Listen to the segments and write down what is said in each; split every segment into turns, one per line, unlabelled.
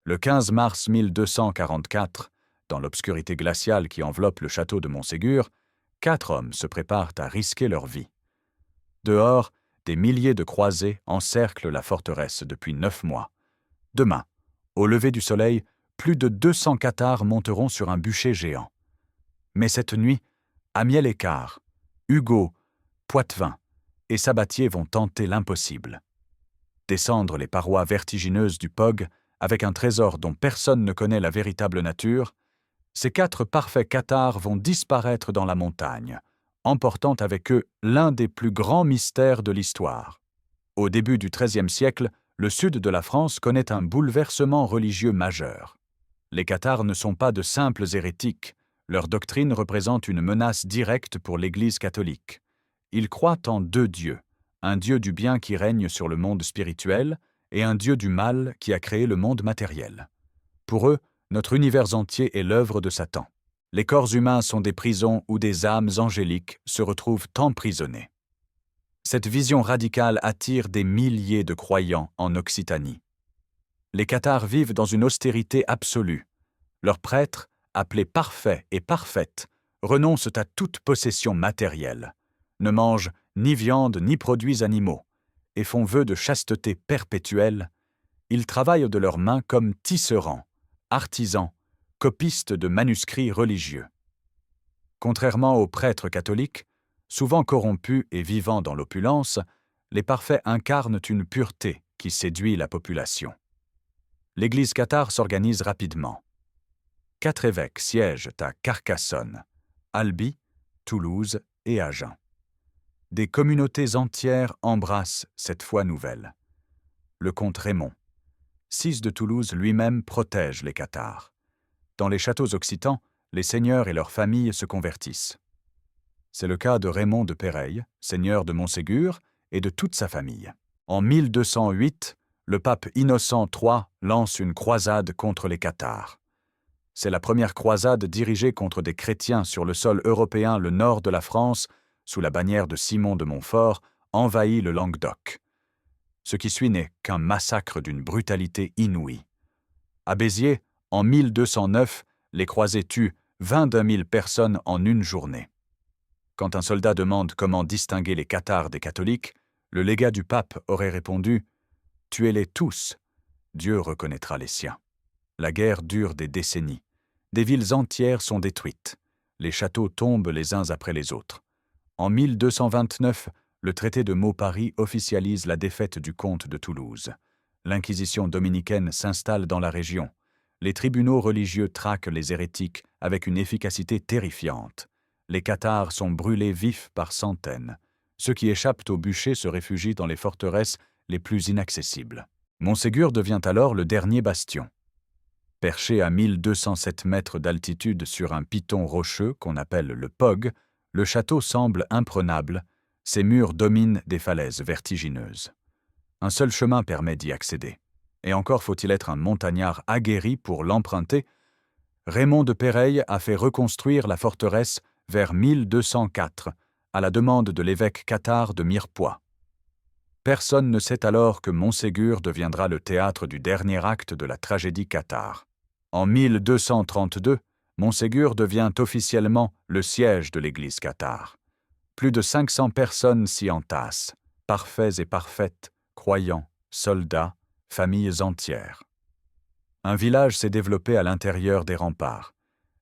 Le 15 mars 1244, dans l'obscurité glaciale qui enveloppe le château de Montségur, 4 hommes se préparent à risquer leur vie. Dehors, des milliers de croisés encerclent la forteresse depuis 9 mois. Demain, au lever du soleil, plus de 200 cathares monteront sur un bûcher géant. Mais cette nuit, Amiel-Écart, Hugo, Poitevin et Sabatier vont tenter l'impossible. Descendre les parois vertigineuses du Pog avec un trésor dont personne ne connaît la véritable nature, ces 4 parfaits cathares vont disparaître dans la montagne, emportant avec eux l'un des plus grands mystères de l'histoire. Au début du XIIIe siècle, le sud de la France connaît un bouleversement religieux majeur. Les cathares ne sont pas de simples hérétiques, leur doctrine représente une menace directe pour l'Église catholique. Ils croient en 2 dieux, un dieu du bien qui règne sur le monde spirituel et un dieu du mal qui a créé le monde matériel. Pour eux, notre univers entier est l'œuvre de Satan. Les corps humains sont des prisons où des âmes angéliques se retrouvent emprisonnées. Cette vision radicale attire des milliers de croyants en Occitanie. Les cathares vivent dans une austérité absolue. Leurs prêtres, appelés parfaits et parfaites, renoncent à toute possession matérielle, ne mangent ni viande ni produits animaux, et font vœu de chasteté perpétuelle. Ils travaillent de leurs mains comme tisserands, artisans, copistes de manuscrits religieux. Contrairement aux prêtres catholiques, souvent corrompus et vivant dans l'opulence, les parfaits incarnent une pureté qui séduit la population. L'Église cathare s'organise rapidement. 4 évêques siègent à Carcassonne, Albi, Toulouse et Agen. Des communautés entières embrassent cette foi nouvelle. Le comte Raymond, 6 de Toulouse lui-même, protège les cathares. Dans les châteaux occitans, les seigneurs et leurs familles se convertissent. C'est le cas de Raymond de Péreille, seigneur de Montségur, et de toute sa famille. En 1208, le pape Innocent III lance une croisade contre les cathares. C'est la première croisade dirigée contre des chrétiens sur le sol européen. Le nord de la France, sous la bannière de Simon de Montfort, envahit le Languedoc. Ce qui suit n'est qu'un massacre d'une brutalité inouïe. À Béziers, en 1209, les croisés tuent 22 000 personnes en une journée. Quand un soldat demande comment distinguer les cathares des catholiques, le légat du pape aurait répondu « Tuez-les tous, Dieu reconnaîtra les siens ». La guerre dure des décennies. Des villes entières sont détruites. Les châteaux tombent les uns après les autres. En 1229, le traité de Mauparis officialise la défaite du comte de Toulouse. L'Inquisition dominicaine s'installe dans la région. Les tribunaux religieux traquent les hérétiques avec une efficacité terrifiante. Les cathares sont brûlés vifs par centaines. Ceux qui échappent au bûcher se réfugient dans les forteresses les plus inaccessibles. Montségur devient alors le dernier bastion. Perché à 1207 mètres d'altitude sur un piton rocheux qu'on appelle le Pog, le château semble imprenable, ses murs dominent des falaises vertigineuses. Un seul chemin permet d'y accéder. Et encore faut-il être un montagnard aguerri pour l'emprunter. Raymond de Péreille a fait reconstruire la forteresse vers 1204, à la demande de l'évêque cathare de Mirepoix. Personne ne sait alors que Montségur deviendra le théâtre du dernier acte de la tragédie cathare. En 1232, Montségur devient officiellement le siège de l'église cathare. Plus de 500 personnes s'y entassent, parfaits et parfaites, croyants, soldats, familles entières. Un village s'est développé à l'intérieur des remparts.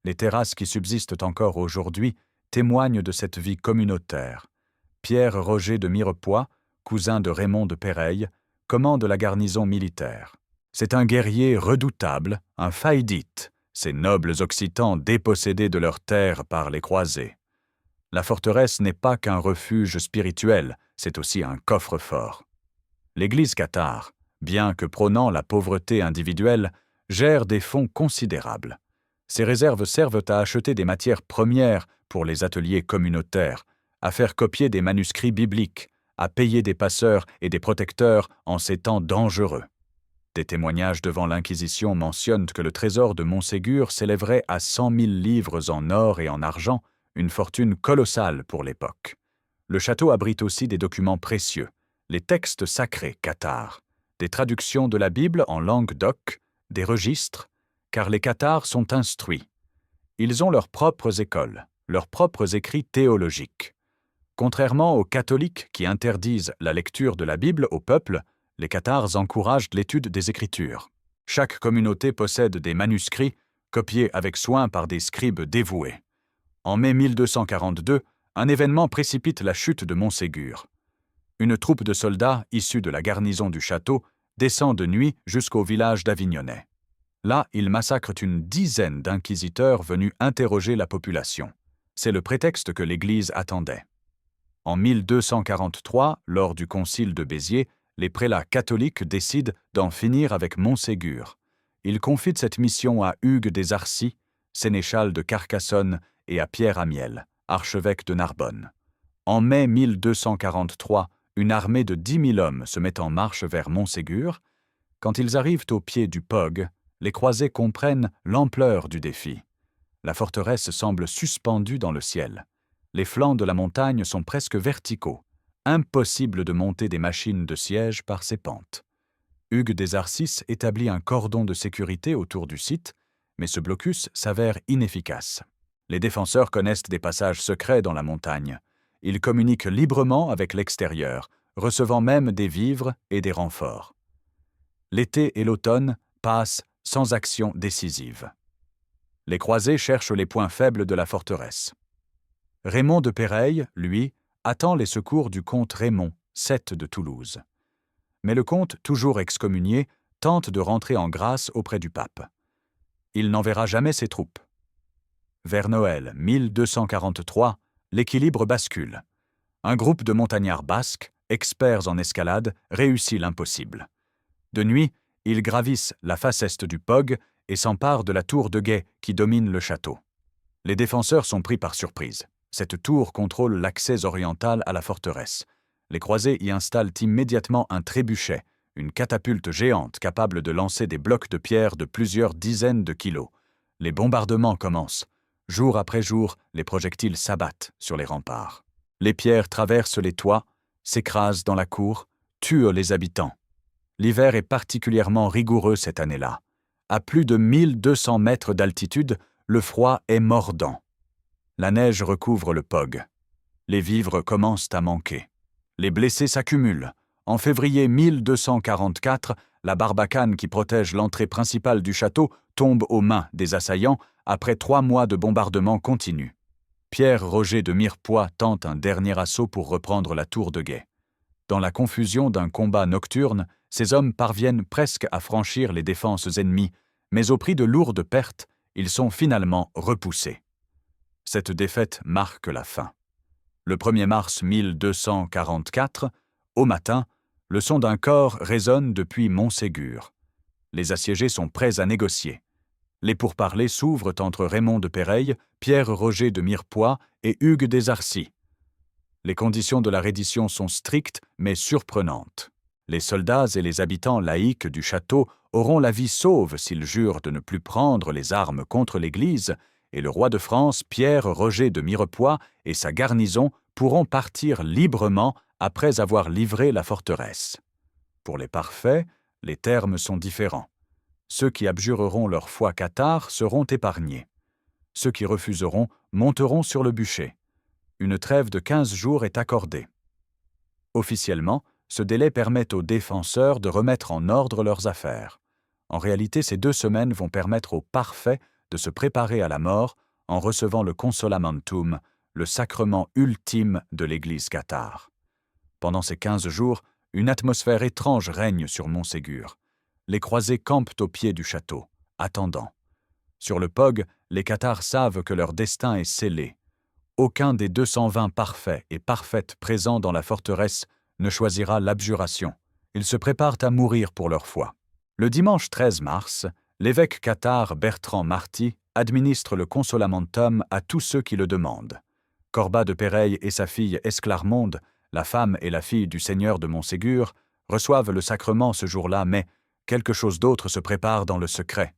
Les terrasses qui subsistent encore aujourd'hui témoignent de cette vie communautaire. Pierre Roger de Mirepoix, cousin de Raymond de Péreille, commande la garnison militaire. C'est un guerrier redoutable, un faïdite, ces nobles Occitans dépossédés de leurs terres par les croisés. La forteresse n'est pas qu'un refuge spirituel, c'est aussi un coffre-fort. L'Église cathare, bien que prônant la pauvreté individuelle, gère des fonds considérables. Ces réserves servent à acheter des matières premières pour les ateliers communautaires, à faire copier des manuscrits bibliques, à payer des passeurs et des protecteurs en ces temps dangereux. Des témoignages devant l'Inquisition mentionnent que le trésor de Montségur s'élèverait à 100 000 livres en or et en argent, une fortune colossale pour l'époque. Le château abrite aussi des documents précieux, les textes sacrés cathares, des traductions de la Bible en langue d'oc, des registres, car les cathares sont instruits. Ils ont leurs propres écoles, leurs propres écrits théologiques. Contrairement aux catholiques qui interdisent la lecture de la Bible au peuple, les cathares encouragent l'étude des Écritures. Chaque communauté possède des manuscrits, copiés avec soin par des scribes dévoués. En mai 1242, un événement précipite la chute de Montségur. Une troupe de soldats issus de la garnison du château descend de nuit jusqu'au village d'Avignonnet. Là, ils massacrent une dizaine d'inquisiteurs venus interroger la population. C'est le prétexte que l'Église attendait. En 1243, lors du concile de Béziers, les prélats catholiques décident d'en finir avec Montségur. Ils confient cette mission à Hugues des Arcis, sénéchal de Carcassonne, et à Pierre Amiel, archevêque de Narbonne. En mai 1243, une armée de 10 000 hommes se met en marche vers Montségur. Quand ils arrivent au pied du Pog, les croisés comprennent l'ampleur du défi. La forteresse semble suspendue dans le ciel. Les flancs de la montagne sont presque verticaux. Impossible de monter des machines de siège par ces pentes. Hugues des Arcis établit un cordon de sécurité autour du site, mais ce blocus s'avère inefficace. Les défenseurs connaissent des passages secrets dans la montagne. Ils communiquent librement avec l'extérieur, recevant même des vivres et des renforts. L'été et l'automne passent sans action décisive. Les croisés cherchent les points faibles de la forteresse. Raymond de Péreille, lui, attend les secours du comte Raymond, Sept de Toulouse. Mais le comte, toujours excommunié, tente de rentrer en grâce auprès du pape. Il n'enverra jamais ses troupes. Vers Noël 1243, l'équilibre bascule. Un groupe de montagnards basques, experts en escalade, réussit l'impossible. De nuit, ils gravissent la face est du Pog et s'emparent de la tour de guet qui domine le château. Les défenseurs sont pris par surprise. Cette tour contrôle l'accès oriental à la forteresse. Les croisés y installent immédiatement un trébuchet, une catapulte géante capable de lancer des blocs de pierre de plusieurs dizaines de kilos. Les bombardements commencent. Jour après jour, les projectiles s'abattent sur les remparts. Les pierres traversent les toits, s'écrasent dans la cour, tuent les habitants. L'hiver est particulièrement rigoureux cette année-là. À plus de 1200 mètres d'altitude, le froid est mordant. La neige recouvre le Pog. Les vivres commencent à manquer. Les blessés s'accumulent. En février 1244, la barbacane qui protège l'entrée principale du château tombe aux mains des assaillants après 3 mois de bombardements continus. Pierre-Roger de Mirepoix tente un dernier assaut pour reprendre la tour de guet. Dans la confusion d'un combat nocturne, ces hommes parviennent presque à franchir les défenses ennemies, mais au prix de lourdes pertes, ils sont finalement repoussés. Cette défaite marque la fin. Le 1er mars 1244, au matin, le son d'un corps résonne depuis Montségur. Les assiégés sont prêts à négocier. Les pourparlers s'ouvrent entre Raymond de Péreille, Pierre-Roger de Mirepoix et Hugues des Arcis. Les conditions de la reddition sont strictes mais surprenantes. Les soldats et les habitants laïcs du château auront la vie sauve s'ils jurent de ne plus prendre les armes contre l'Église, et le roi de France, Pierre-Roger de Mirepoix, et sa garnison pourront partir librement après avoir livré la forteresse. Pour les parfaits, les termes sont différents. Ceux qui abjureront leur foi cathare seront épargnés. Ceux qui refuseront monteront sur le bûcher. Une trêve de 15 jours est accordée. Officiellement, ce délai permet aux défenseurs de remettre en ordre leurs affaires. En réalité, ces 2 semaines vont permettre aux parfaits de se préparer à la mort en recevant le consolamentum, le sacrement ultime de l'Église cathare. Pendant ces 15 jours, une atmosphère étrange règne sur Montségur. Les croisés campent au pied du château, attendant. Sur le Pog, les cathares savent que leur destin est scellé. Aucun des 220 parfaits et parfaites présents dans la forteresse ne choisira l'abjuration. Ils se préparent à mourir pour leur foi. Le dimanche 13 mars, l'évêque cathare Bertrand Marty administre le consolamentum à tous ceux qui le demandent. Corbat de Péreille et sa fille Esclarmonde, la femme et la fille du seigneur de Montségur, reçoivent le sacrement ce jour-là, mais quelque chose d'autre se prépare dans le secret.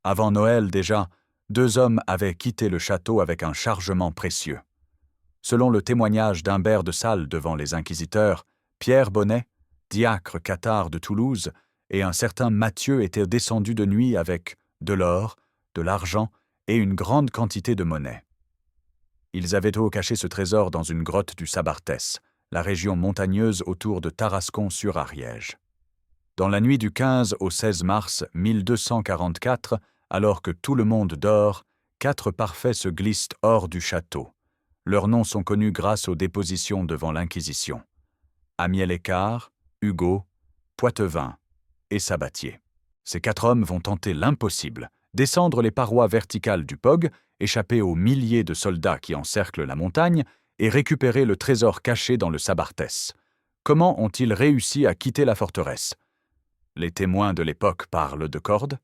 Avant Noël déjà, 2 hommes avaient quitté le château avec un chargement précieux. Selon le témoignage d'Humbert de Salles devant les inquisiteurs, Pierre Bonnet, diacre cathare de Toulouse, et un certain Matthieu était descendu de nuit avec de l'or, de l'argent et une grande quantité de monnaie. Ils avaient caché ce trésor dans une grotte du Sabartès, la région montagneuse autour de Tarascon-sur-Ariège. Dans la nuit du 15 au 16 mars 1244, alors que tout le monde dort, 4 parfaits se glissent hors du château. Leurs noms sont connus grâce aux dépositions devant l'Inquisition. Amiel Écart, Hugo, Poitevin et Sabatier. Ces 4 hommes vont tenter l'impossible, descendre les parois verticales du Pog, échapper aux milliers de soldats qui encerclent la montagne et récupérer le trésor caché dans le Sabartès. Comment ont-ils réussi à quitter la forteresse? Les témoins de l'époque parlent de cordes.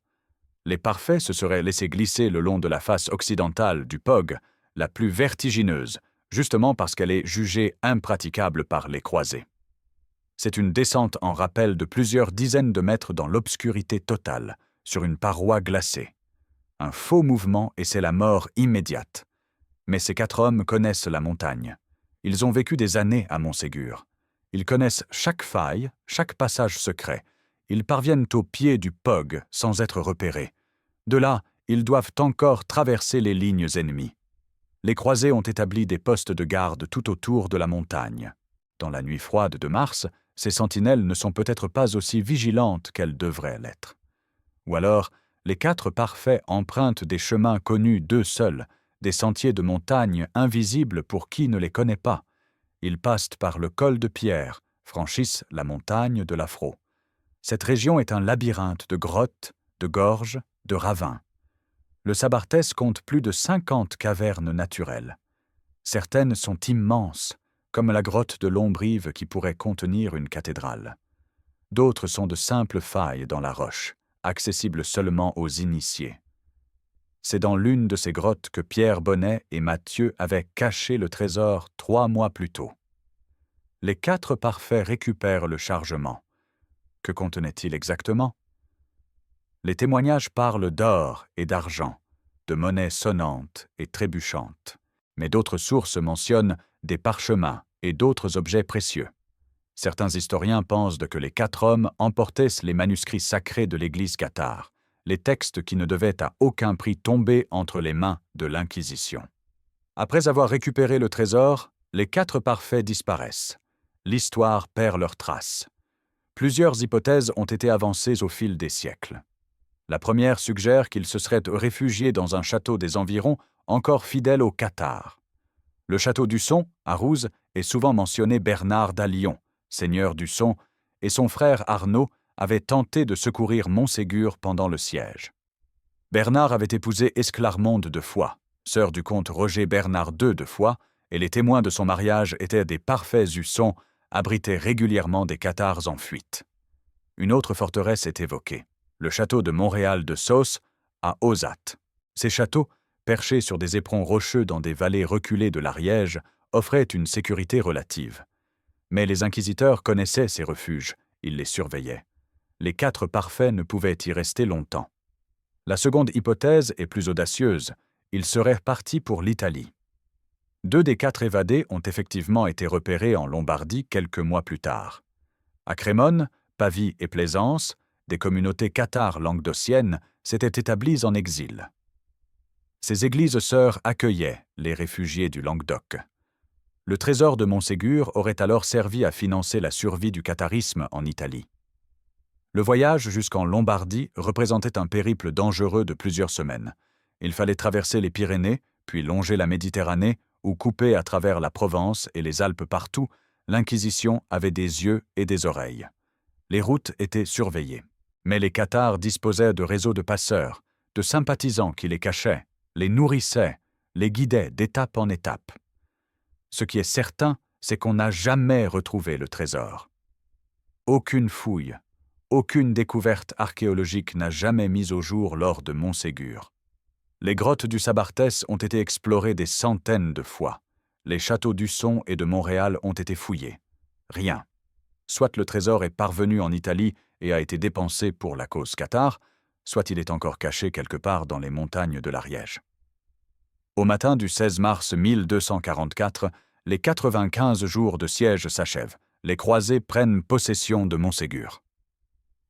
Les parfaits se seraient laissés glisser le long de la face occidentale du Pog, la plus vertigineuse, justement parce qu'elle est jugée impraticable par les croisés. C'est une descente en rappel de plusieurs dizaines de mètres dans l'obscurité totale, sur une paroi glacée. Un faux mouvement et c'est la mort immédiate. Mais ces 4 hommes connaissent la montagne. Ils ont vécu des années à Montségur. Ils connaissent chaque faille, chaque passage secret. Ils parviennent au pied du Pog sans être repérés. De là, ils doivent encore traverser les lignes ennemies. Les croisés ont établi des postes de garde tout autour de la montagne. Dans la nuit froide de mars, ces sentinelles ne sont peut-être pas aussi vigilantes qu'elles devraient l'être. Ou alors, les 4 parfaits empruntent des chemins connus d'eux seuls, des sentiers de montagne invisibles pour qui ne les connaît pas. Ils passent par le col de Pierre, franchissent la montagne de l'Afro. Cette région est un labyrinthe de grottes, de gorges, de ravins. Le Sabartès compte plus de 50 cavernes naturelles. Certaines sont immenses, comme la grotte de Lombrive qui pourrait contenir une cathédrale. D'autres sont de simples failles dans la roche, accessibles seulement aux initiés. C'est dans l'une de ces grottes que Pierre Bonnet et Matthieu avaient caché le trésor 3 mois plus tôt. Les 4 parfaits récupèrent le chargement. Que contenait-il exactement? Les témoignages parlent d'or et d'argent, de monnaie sonnante et trébuchante, mais d'autres sources mentionnent des parchemins et d'autres objets précieux. Certains historiens pensent que les 4 hommes emportaient les manuscrits sacrés de l'Église cathare, les textes qui ne devaient à aucun prix tomber entre les mains de l'Inquisition. Après avoir récupéré le trésor, les 4 parfaits disparaissent. L'histoire perd leurs traces. Plusieurs hypothèses ont été avancées au fil des siècles. La première suggère qu'ils se seraient réfugiés dans un château des environs encore fidèle aux cathares. Le château d'Usson, à Rouze, est souvent mentionné Bernard d'Allion, seigneur d'Usson, et son frère Arnaud avait tenté de secourir Montségur pendant le siège. Bernard avait épousé Esclarmonde de Foix, sœur du comte Roger Bernard II de Foix, et les témoins de son mariage étaient des parfaits Ussons, abrités régulièrement des cathares en fuite. Une autre forteresse est évoquée, le château de Montréal de Sauce, à Ozat. Ces châteaux, perchés sur des éperons rocheux dans des vallées reculées de l'Ariège, offraient une sécurité relative. Mais les inquisiteurs connaissaient ces refuges, ils les surveillaient. Les 4 parfaits ne pouvaient y rester longtemps. La seconde hypothèse est plus audacieuse, ils seraient partis pour l'Italie. 2 des 4 évadés ont effectivement été repérés en Lombardie quelques mois plus tard. À Crémone, Pavie et Plaisance, des communautés cathares languedociennes s'étaient établies en exil. Ces églises sœurs accueillaient les réfugiés du Languedoc. Le trésor de Montségur aurait alors servi à financer la survie du catharisme en Italie. Le voyage jusqu'en Lombardie représentait un périple dangereux de plusieurs semaines. Il fallait traverser les Pyrénées, puis longer la Méditerranée, ou couper à travers la Provence et les Alpes partout, l'Inquisition avait des yeux et des oreilles. Les routes étaient surveillées. Mais les cathares disposaient de réseaux de passeurs, de sympathisants qui les cachaient, les nourrissaient, les guidaient d'étape en étape. Ce qui est certain, c'est qu'on n'a jamais retrouvé le trésor. Aucune fouille, aucune découverte archéologique n'a jamais mis au jour lors de Montségur. Les grottes du Sabartès ont été explorées des centaines de fois. Les châteaux d'Usson et de Montréal ont été fouillés. Rien. Soit le trésor est parvenu en Italie et a été dépensé pour la cause cathare, soit il est encore caché quelque part dans les montagnes de l'Ariège. Au matin du 16 mars 1244, les 95 jours de siège s'achèvent. Les croisés prennent possession de Montségur.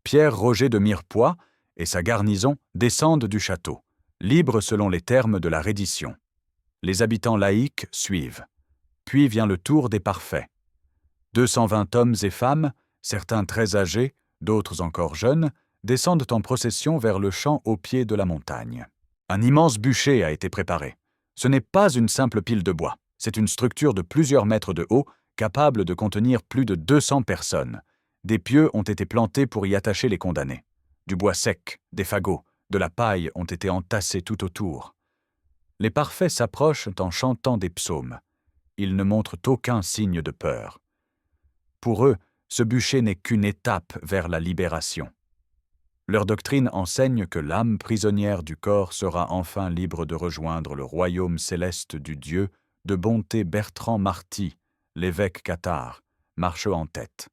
Pierre Roger de Mirepoix et sa garnison descendent du château, libres selon les termes de la reddition. Les habitants laïcs suivent. Puis vient le tour des parfaits. 220 hommes et femmes, certains très âgés, d'autres encore jeunes, descendent en procession vers le champ au pied de la montagne. Un immense bûcher a été préparé. Ce n'est pas une simple pile de bois, c'est une structure de plusieurs mètres de haut, capable de contenir plus de 200 personnes. Des pieux ont été plantés pour y attacher les condamnés. Du bois sec, des fagots, de la paille ont été entassés tout autour. Les parfaits s'approchent en chantant des psaumes. Ils ne montrent aucun signe de peur. Pour eux, ce bûcher n'est qu'une étape vers la libération. Leur doctrine enseigne que l'âme prisonnière du corps sera enfin libre de rejoindre le royaume céleste du Dieu de bonté. Bertrand Marty, l'évêque cathare, marche en tête.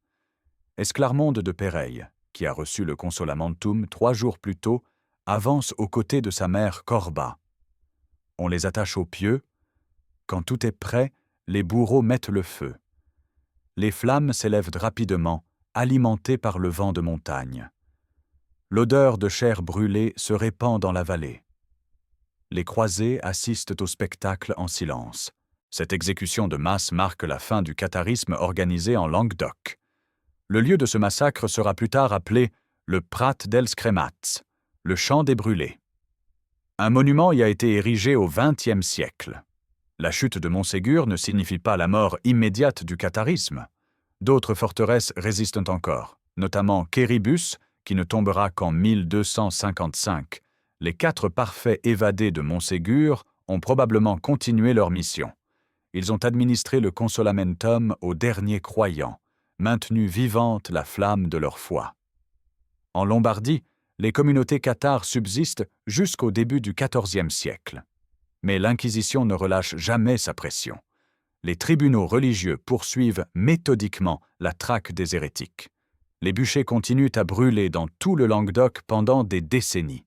Esclarmonde de Péreille, qui a reçu le consolamentum 3 jours plus tôt, avance aux côtés de sa mère Corba. On les attache aux pieux. Quand tout est prêt, les bourreaux mettent le feu. Les flammes s'élèvent rapidement, alimentées par le vent de montagne. L'odeur de chair brûlée se répand dans la vallée. Les croisés assistent au spectacle en silence. Cette exécution de masse marque la fin du catharisme organisé en Languedoc. Le lieu de ce massacre sera plus tard appelé le Prat dels Cremats, le champ des brûlés. Un monument y a été érigé au XXe siècle. La chute de Montségur ne signifie pas la mort immédiate du catharisme. D'autres forteresses résistent encore, notamment Quéribus, qui ne tombera qu'en 1255. Les 4 parfaits évadés de Montségur ont probablement continué leur mission. Ils ont administré le consolamentum aux derniers croyants, maintenu vivante la flamme de leur foi. En Lombardie, les communautés cathares subsistent jusqu'au début du XIVe siècle. Mais l'Inquisition ne relâche jamais sa pression. Les tribunaux religieux poursuivent méthodiquement la traque des hérétiques. Les bûchers continuent à brûler dans tout le Languedoc pendant des décennies.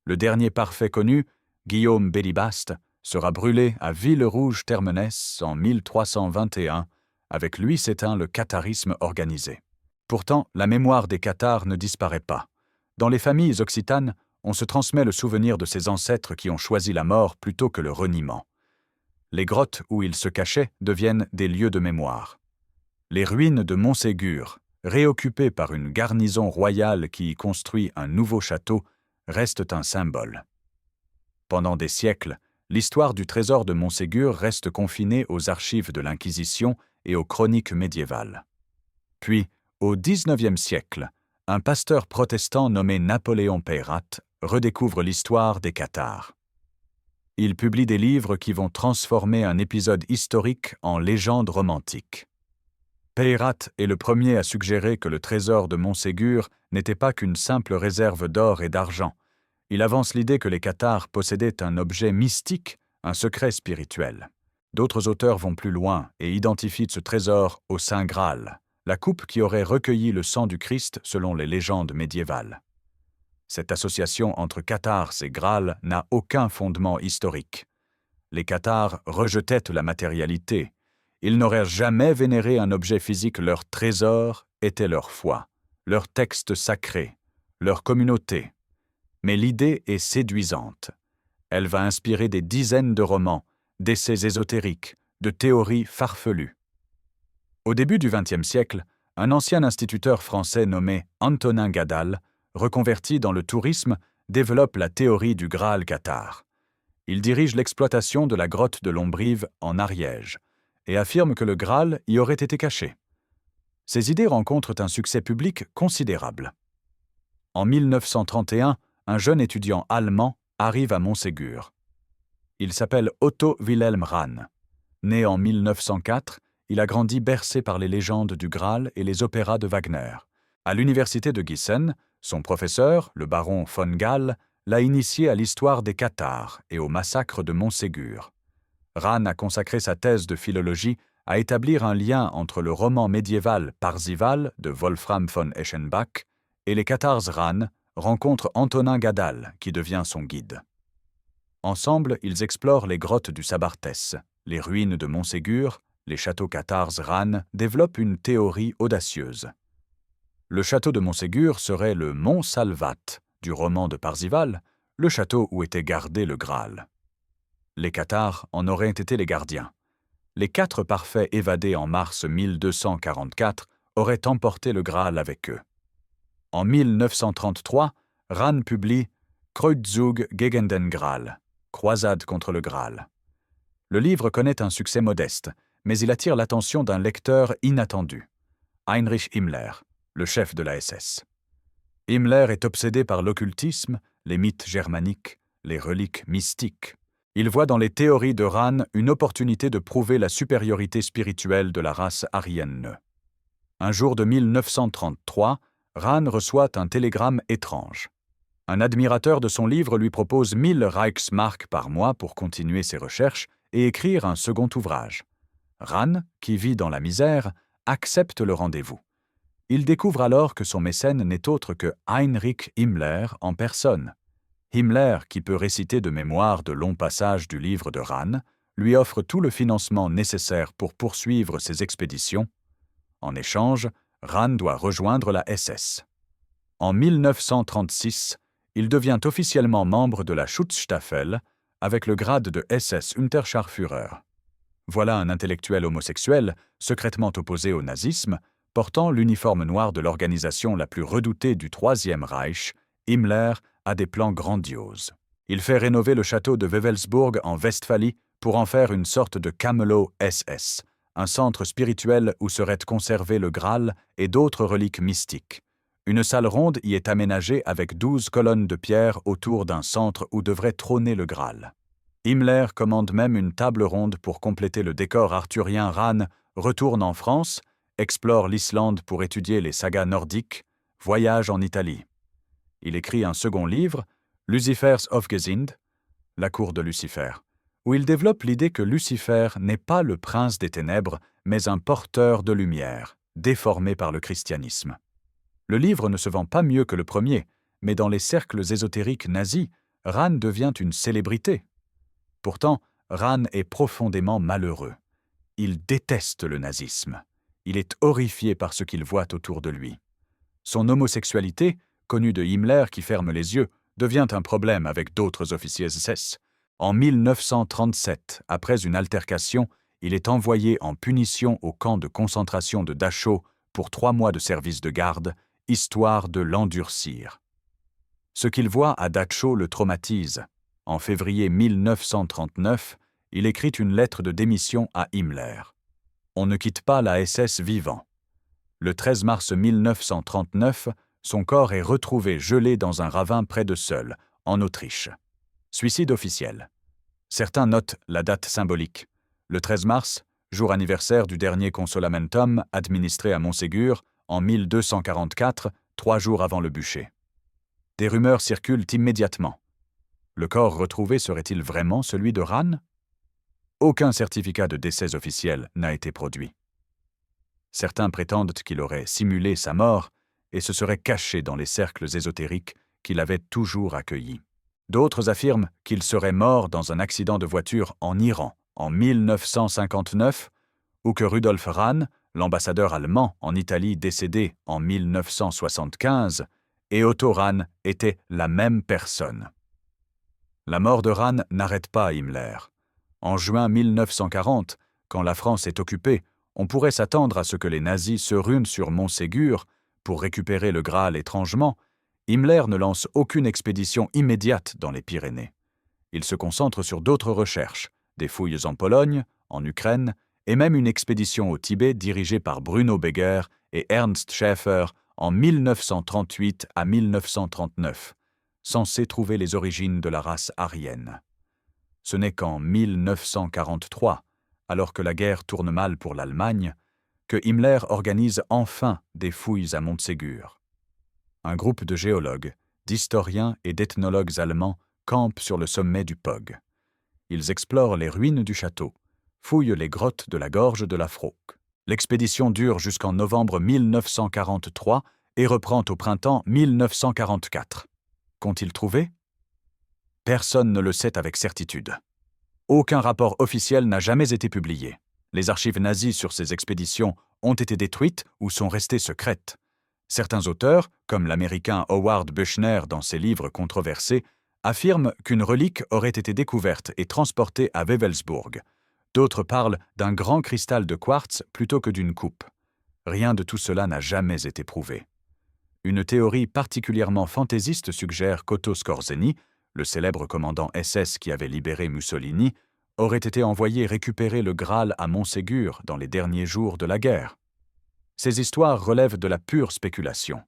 Le dernier parfait connu, Guillaume Bélibaste, sera brûlé à Villerouge-Termenès en 1321. Avec lui s'éteint le catharisme organisé. Pourtant, la mémoire des cathares ne disparaît pas. Dans les familles occitanes, on se transmet le souvenir de ces ancêtres qui ont choisi la mort plutôt que le reniement. Les grottes où ils se cachaient deviennent des lieux de mémoire. Les ruines de Montségur, réoccupées par une garnison royale qui y construit un nouveau château, restent un symbole. Pendant des siècles, l'histoire du trésor de Montségur reste confinée aux archives de l'Inquisition et aux chroniques médiévales. Puis, au XIXe siècle, un pasteur protestant nommé Napoléon Peyrat redécouvre l'histoire des cathares. Il publie des livres qui vont transformer un épisode historique en légende romantique. Peyrat est le premier à suggérer que le trésor de Montségur n'était pas qu'une simple réserve d'or et d'argent. Il avance l'idée que les cathares possédaient un objet mystique, un secret spirituel. D'autres auteurs vont plus loin et identifient ce trésor au Saint Graal, la coupe qui aurait recueilli le sang du Christ selon les légendes médiévales. Cette association entre cathares et Graal n'a aucun fondement historique. Les cathares rejetaient la matérialité. Ils n'auraient jamais vénéré un objet physique. Leur trésor était leur foi, leur texte sacré, leur communauté. Mais l'idée est séduisante. Elle va inspirer des dizaines de romans, d'essais ésotériques, de théories farfelues. Au début du XXe siècle, un ancien instituteur français nommé Antonin Gadal, reconverti dans le tourisme, développe la théorie du Graal cathare. Il dirige l'exploitation de la grotte de Lombrive en Ariège et affirme que le Graal y aurait été caché. Ses idées rencontrent un succès public considérable. En 1931, un jeune étudiant allemand arrive à Montségur. Il s'appelle Otto Wilhelm Rahn. Né en 1904, il a grandi bercé par les légendes du Graal et les opéras de Wagner. À l'université de Gießen, son professeur, le baron von Gall, l'a initié à l'histoire des cathares et au massacre de Montségur. Rahn a consacré sa thèse de philologie à établir un lien entre le roman médiéval Parzival de Wolfram von Eschenbach et les cathares. Rahn rencontre Antonin Gadal, qui devient son guide. Ensemble, ils explorent les grottes du Sabartès, les ruines de Montségur, les châteaux cathares. Rahn développe une théorie audacieuse. Le château de Montségur serait le Mont Salvat du roman de Parzival, le château où était gardé le Graal. Les Cathares en auraient été les gardiens. Les 4 parfaits évadés en mars 1244 auraient emporté le Graal avec eux. En 1933, Rane publie Kreuzzug gegen den Graal, Croisade contre le Graal. Le livre connaît un succès modeste, mais il attire l'attention d'un lecteur inattendu, Heinrich Himmler, le chef de la SS. Himmler est obsédé par l'occultisme, les mythes germaniques, les reliques mystiques. Il voit dans les théories de Rane une opportunité de prouver la supériorité spirituelle de la race aryenne. Un jour de 1933, Rane reçoit un télégramme étrange. Un admirateur de son livre lui propose 1000 Reichsmark par mois pour continuer ses recherches et écrire un second ouvrage. Rane, qui vit dans la misère, accepte le rendez-vous. Il découvre alors que son mécène n'est autre que Heinrich Himmler en personne. Himmler, qui peut réciter de mémoire de longs passages du livre de Rane, lui offre tout le financement nécessaire pour poursuivre ses expéditions. En échange, Rane doit rejoindre la SS. En 1936, il devient officiellement membre de la Schutzstaffel avec le grade de SS Unterscharführer. Voilà un intellectuel homosexuel, secrètement opposé au nazisme, portant l'uniforme noir de l'organisation la plus redoutée du Troisième Reich. Himmler a des plans grandioses. Il fait rénover le château de Wewelsburg en Westphalie pour en faire une sorte de Camelot SS, un centre spirituel où serait conservé le Graal et d'autres reliques mystiques. Une salle ronde y est aménagée avec 12 colonnes de pierre autour d'un centre où devrait trôner le Graal. Himmler commande même une table ronde pour compléter le décor arthurien. Rane retourne en France, explore l'Islande pour étudier les sagas nordiques, voyage en Italie. Il écrit un second livre, Lucifers Hofgesind, la cour de Lucifer, où il développe l'idée que Lucifer n'est pas le prince des ténèbres, mais un porteur de lumière, déformé par le christianisme. Le livre ne se vend pas mieux que le premier, mais dans les cercles ésotériques nazis, Rane devient une célébrité. Pourtant, Rane est profondément malheureux. Il déteste le nazisme. Il est horrifié par ce qu'il voit autour de lui. Son homosexualité, connue de Himmler qui ferme les yeux, devient un problème avec d'autres officiers SS. En 1937, après une altercation, il est envoyé en punition au camp de concentration de Dachau pour 3 mois de service de garde, histoire de l'endurcir. Ce qu'il voit à Dachau le traumatise. En février 1939, il écrit une lettre de démission à Himmler. On ne quitte pas la SS vivant. Le 13 mars 1939, son corps est retrouvé gelé dans un ravin près de Seul, en Autriche. Suicide officiel. Certains notent la date symbolique. Le 13 mars, jour anniversaire du dernier consolamentum administré à Montségur, en 1244, 3 jours avant le bûcher. Des rumeurs circulent immédiatement. Le corps retrouvé serait-il vraiment celui de Rane? Aucun certificat de décès officiel n'a été produit. Certains prétendent qu'il aurait simulé sa mort et se serait caché dans les cercles ésotériques qu'il avait toujours accueillis. D'autres affirment qu'il serait mort dans un accident de voiture en Iran en 1959 ou que Rudolf Rane, l'ambassadeur allemand en Italie décédé en 1975, et Otto Rane étaient la même personne. La mort de Rane n'arrête pas Himmler. En juin 1940, quand la France est occupée, on pourrait s'attendre à ce que les nazis se ruent sur Montségur pour récupérer le Graal étrangement. Himmler ne lance aucune expédition immédiate dans les Pyrénées. Il se concentre sur d'autres recherches, des fouilles en Pologne, en Ukraine, et même une expédition au Tibet dirigée par Bruno Beger et Ernst Schäfer en 1938 à 1939, censée trouver les origines de la race aryenne. Ce n'est qu'en 1943, alors que la guerre tourne mal pour l'Allemagne, que Himmler organise enfin des fouilles à Montségur. Un groupe de géologues, d'historiens et d'ethnologues allemands campent sur le sommet du Pog. Ils explorent les ruines du château, fouillent les grottes de la gorge de la Frauque. L'expédition dure jusqu'en novembre 1943 et reprend au printemps 1944. Qu'ont-ils trouvé? Personne ne le sait avec certitude. Aucun rapport officiel n'a jamais été publié. Les archives nazies sur ces expéditions ont été détruites ou sont restées secrètes. Certains auteurs, comme l'Américain Howard Buchner dans ses livres controversés, affirment qu'une relique aurait été découverte et transportée à Wewelsburg. D'autres parlent d'un grand cristal de quartz plutôt que d'une coupe. Rien de tout cela n'a jamais été prouvé. Une théorie particulièrement fantaisiste suggère qu'Otto Skorzeny, le célèbre commandant SS qui avait libéré Mussolini, aurait été envoyé récupérer le Graal à Montségur dans les derniers jours de la guerre. Ces histoires relèvent de la pure spéculation.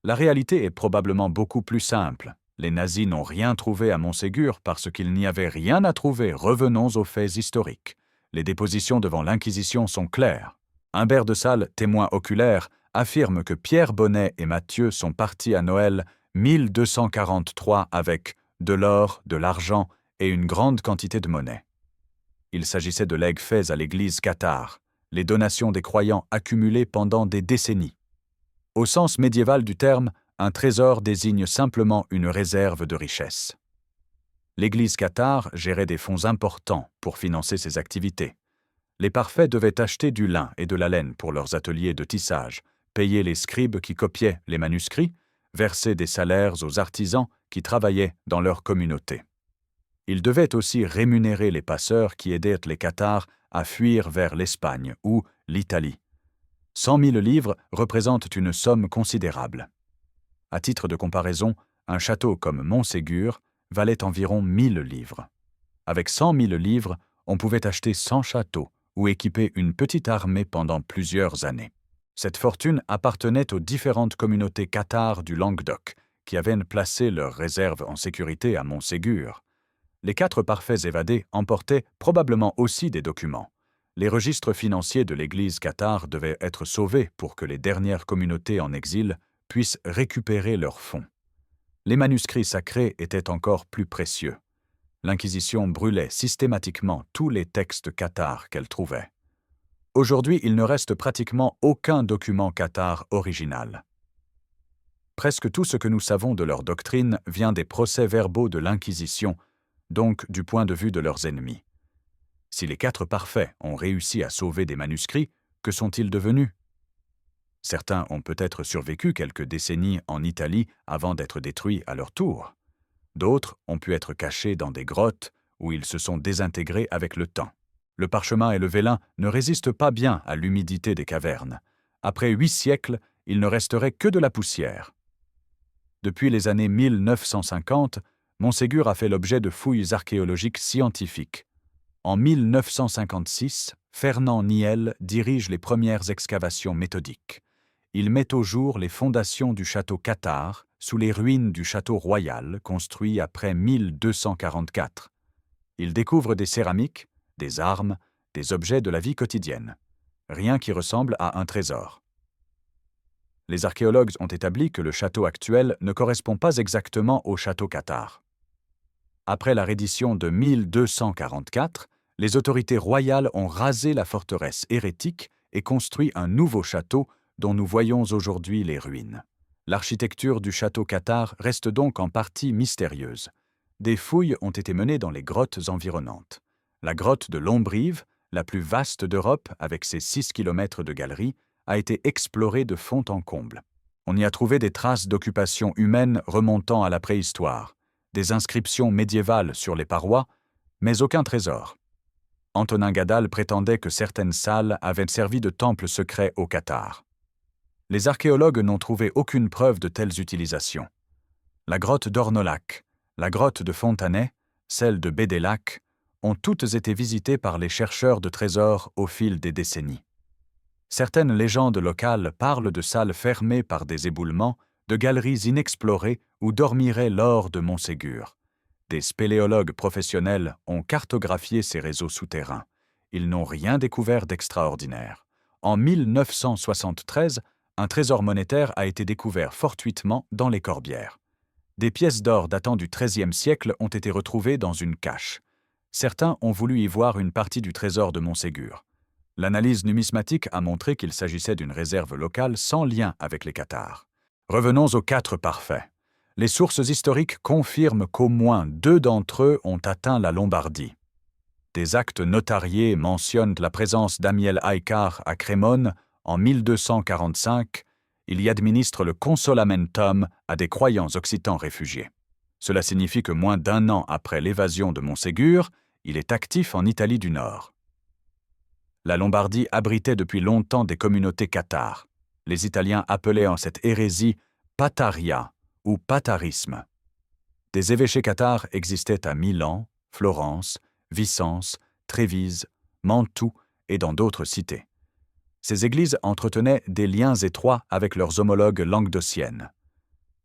La réalité est probablement beaucoup plus simple. Les nazis n'ont rien trouvé à Montségur parce qu'il n'y avait rien à trouver. Revenons aux faits historiques. Les dépositions devant l'Inquisition sont claires. Humbert de Salles, témoin oculaire, affirme que Pierre Bonnet et Matthieu sont partis à Noël 1243 avec de l'or, de l'argent et une grande quantité de monnaie. Il s'agissait de legs faits à l'église cathare, les donations des croyants accumulées pendant des décennies. Au sens médiéval du terme, un trésor désigne simplement une réserve de richesse. L'église cathare gérait des fonds importants pour financer ses activités. Les parfaits devaient acheter du lin et de la laine pour leurs ateliers de tissage, payer les scribes qui copiaient les manuscrits, verser des salaires aux artisans qui travaillaient dans leur communauté. Ils devaient aussi rémunérer les passeurs qui aidaient les cathares à fuir vers l'Espagne ou l'Italie. 100 000 livres représentent une somme considérable. À titre de comparaison, un château comme Montségur valait environ 1000 livres. Avec 100 000 livres, on pouvait acheter 100 châteaux ou équiper une petite armée pendant plusieurs années. Cette fortune appartenait aux différentes communautés cathares du Languedoc, qui avaient placé leurs réserves en sécurité à Montségur. Les 4 parfaits évadés emportaient probablement aussi des documents. Les registres financiers de l'Église cathare devaient être sauvés pour que les dernières communautés en exil puissent récupérer leurs fonds. Les manuscrits sacrés étaient encore plus précieux. L'Inquisition brûlait systématiquement tous les textes cathares qu'elle trouvait. Aujourd'hui, il ne reste pratiquement aucun document cathare original. Presque tout ce que nous savons de leur doctrine vient des procès-verbaux de l'Inquisition, donc du point de vue de leurs ennemis. Si les 4 parfaits ont réussi à sauver des manuscrits, que sont-ils devenus? Certains ont peut-être survécu quelques décennies en Italie avant d'être détruits à leur tour. D'autres ont pu être cachés dans des grottes où ils se sont désintégrés avec le temps. Le parchemin et le vélin ne résistent pas bien à l'humidité des cavernes. Après 8 siècles, il ne resterait que de la poussière. Depuis les années 1950, Montségur a fait l'objet de fouilles archéologiques scientifiques. En 1956, Fernand Niel dirige les premières excavations méthodiques. Il met au jour les fondations du château cathare sous les ruines du château royal construit après 1244. Il découvre des céramiques, des armes, des objets de la vie quotidienne. Rien qui ressemble à un trésor. Les archéologues ont établi que le château actuel ne correspond pas exactement au château cathare. Après la reddition de 1244, les autorités royales ont rasé la forteresse hérétique et construit un nouveau château dont nous voyons aujourd'hui les ruines. L'architecture du château cathare reste donc en partie mystérieuse. Des fouilles ont été menées dans les grottes environnantes. La grotte de Lombrive, la plus vaste d'Europe avec ses 6 km de galeries, a été explorée de fond en comble. On y a trouvé des traces d'occupation humaine remontant à la préhistoire, des inscriptions médiévales sur les parois, mais aucun trésor. Antonin Gadal prétendait que certaines salles avaient servi de temple secret au Cathare. Les archéologues n'ont trouvé aucune preuve de telles utilisations. La grotte d'Ornolac, la grotte de Fontanet, celle de Bédélac, ont toutes été visitées par les chercheurs de trésors au fil des décennies. Certaines légendes locales parlent de salles fermées par des éboulements, de galeries inexplorées où dormirait l'or de Montségur. Des spéléologues professionnels ont cartographié ces réseaux souterrains. Ils n'ont rien découvert d'extraordinaire. En 1973, un trésor monétaire a été découvert fortuitement dans les Corbières. Des pièces d'or datant du XIIIe siècle ont été retrouvées dans une cache. Certains ont voulu y voir une partie du trésor de Montségur. L'analyse numismatique a montré qu'il s'agissait d'une réserve locale sans lien avec les cathares. Revenons aux 4 parfaits. Les sources historiques confirment qu'au moins 2 d'entre eux ont atteint la Lombardie. Des actes notariés mentionnent la présence d'Amiel Aïkar à Crémone en 1245 Il y administre le consolamentum à des croyants occitans réfugiés. Cela signifie que moins d'un an après l'évasion de Montségur, il est actif en Italie du Nord. La Lombardie abritait depuis longtemps des communautés cathares. Les Italiens appelaient en cette hérésie pataria ou patarisme. Des évêchés cathares existaient à Milan, Florence, Vicence, Trévise, Mantoue et dans d'autres cités. Ces églises entretenaient des liens étroits avec leurs homologues languedociennes.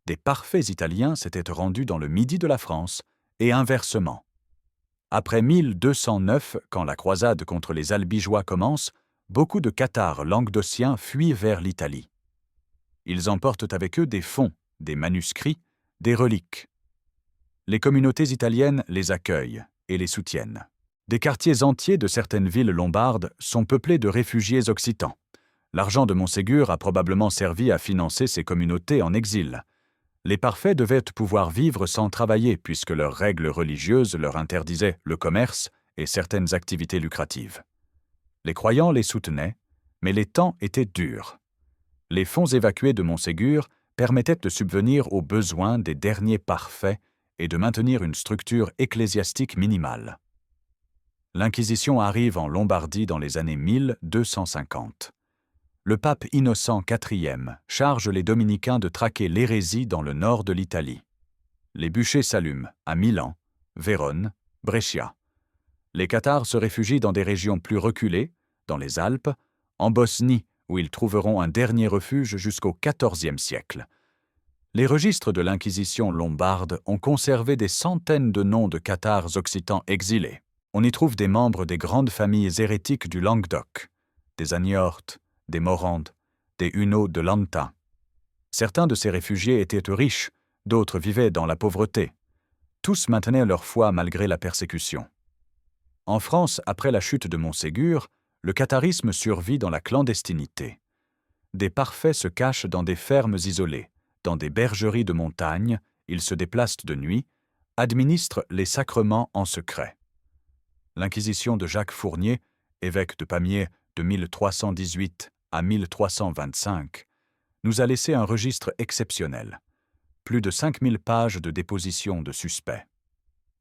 Des parfaits italiens s'étaient rendus dans le midi de la France, et inversement. Après 1209, quand la croisade contre les Albigeois commence, beaucoup de cathares languedociens fuient vers l'Italie. Ils emportent avec eux des fonds, des manuscrits, des reliques. Les communautés italiennes les accueillent et les soutiennent. Des quartiers entiers de certaines villes lombardes sont peuplés de réfugiés occitans. L'argent de Montségur a probablement servi à financer ces communautés en exil. Les parfaits devaient pouvoir vivre sans travailler puisque leurs règles religieuses leur interdisaient le commerce et certaines activités lucratives. Les croyants les soutenaient, mais les temps étaient durs. Les fonds évacués de Montségur permettaient de subvenir aux besoins des derniers parfaits et de maintenir une structure ecclésiastique minimale. L'Inquisition arrive en Lombardie dans les années 1250. Le pape Innocent IV charge les dominicains de traquer l'hérésie dans le nord de l'Italie. Les bûchers s'allument à Milan, Vérone, Brescia. Les cathares se réfugient dans des régions plus reculées, dans les Alpes, en Bosnie, où ils trouveront un dernier refuge jusqu'au XIVe siècle. Les registres de l'Inquisition lombarde ont conservé des centaines de noms de cathares occitans exilés. On y trouve des membres des grandes familles hérétiques du Languedoc, des Agnortes, des Morandes, des Huneaux de Lanta. Certains de ces réfugiés étaient riches, d'autres vivaient dans la pauvreté. Tous maintenaient leur foi malgré la persécution. En France, après la chute de Montségur, le catharisme survit dans la clandestinité. Des parfaits se cachent dans des fermes isolées, dans des bergeries de montagne, ils se déplacent de nuit, administrent les sacrements en secret. L'Inquisition de Jacques Fournier, évêque de Pamiers de 1318 à 1325, nous a laissé un registre exceptionnel. Plus de 5000 pages de dépositions de suspects.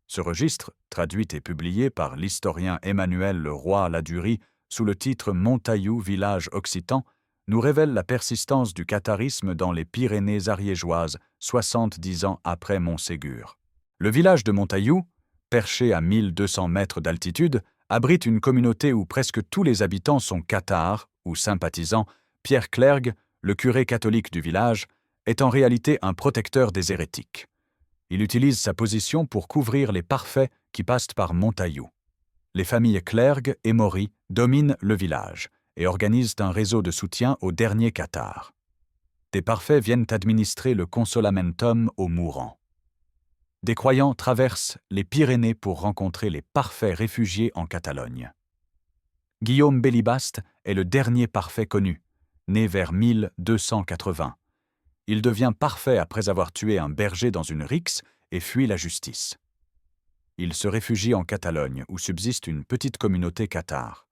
Ce registre, traduit et publié par l'historien Emmanuel Leroy-Ladurie sous le titre Montaillou, village occitan, nous révèle la persistance du catharisme dans les Pyrénées ariégeoises 70 ans après Montségur. Le village de Montaillou, perché à 1200 mètres d'altitude, abrite une communauté où presque tous les habitants sont cathares ou sympathisants. Pierre Clergue, le curé catholique du village, est en réalité un protecteur des hérétiques. Il utilise sa position pour couvrir les parfaits qui passent par Montaillou. Les familles Clergue et Maury dominent le village et organisent un réseau de soutien aux derniers cathares. Des parfaits viennent administrer le consolamentum aux mourants. Des croyants traversent les Pyrénées pour rencontrer les parfaits réfugiés en Catalogne. Guillaume Bélibaste est le dernier parfait connu, né vers 1280. Il devient parfait après avoir tué un berger dans une rixe et fuit la justice. Il se réfugie en Catalogne, où subsiste une petite communauté cathare.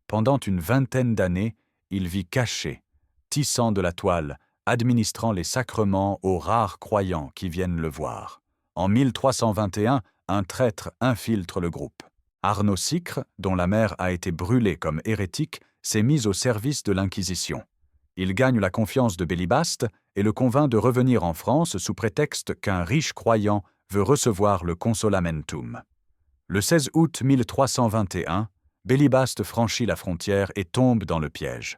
Pendant une vingtaine d'années, il vit caché, tissant de la toile, administrant les sacrements aux rares croyants qui viennent le voir. En 1321, un traître infiltre le groupe. Arnaud Sicre, dont la mère a été brûlée comme hérétique, s'est mis au service de l'Inquisition. Il gagne la confiance de Bélibaste et le convainc de revenir en France sous prétexte qu'un riche croyant veut recevoir le consolamentum. Le 16 août 1321, Bélibaste franchit la frontière et tombe dans le piège.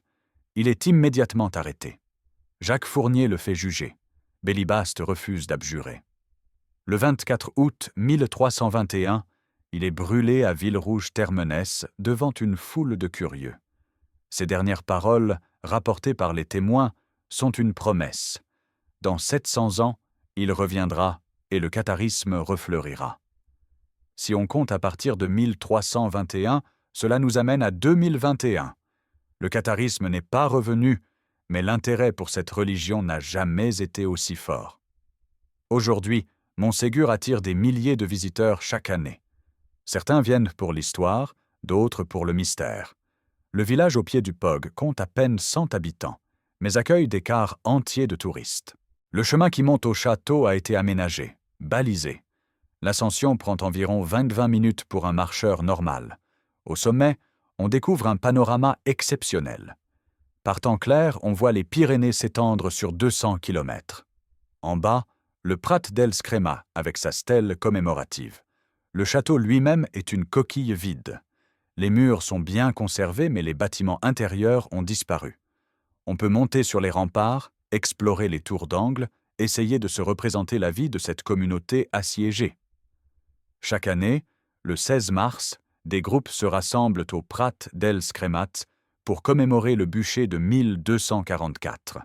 Il est immédiatement arrêté. Jacques Fournier le fait juger. Bélibaste refuse d'abjurer. Le 24 août 1321, il est brûlé à Villerouge-Termenès devant une foule de curieux. Ses dernières paroles, rapportées par les témoins, sont une promesse. Dans 700 ans, il reviendra et le catharisme refleurira. Si on compte à partir de 1321, cela nous amène à 2021. Le catharisme n'est pas revenu, mais l'intérêt pour cette religion n'a jamais été aussi fort. Aujourd'hui, Montségur attire des milliers de visiteurs chaque année. Certains viennent pour l'histoire, d'autres pour le mystère. Le village au pied du Pog compte à peine 100 habitants, mais accueille des cars entiers de touristes. Le chemin qui monte au château a été aménagé, balisé. L'ascension prend environ 20 minutes pour un marcheur normal. Au sommet, on découvre un panorama exceptionnel. Par temps clair, on voit les Pyrénées s'étendre sur 200 km. En bas, le Prat dels Crema avec sa stèle commémorative. Le château lui-même est une coquille vide. Les murs sont bien conservés, mais les bâtiments intérieurs ont disparu. On peut monter sur les remparts, explorer les tours d'angle, essayer de se représenter la vie de cette communauté assiégée. Chaque année, le 16 mars, des groupes se rassemblent au Prat dels Cremat pour commémorer le bûcher de 1244.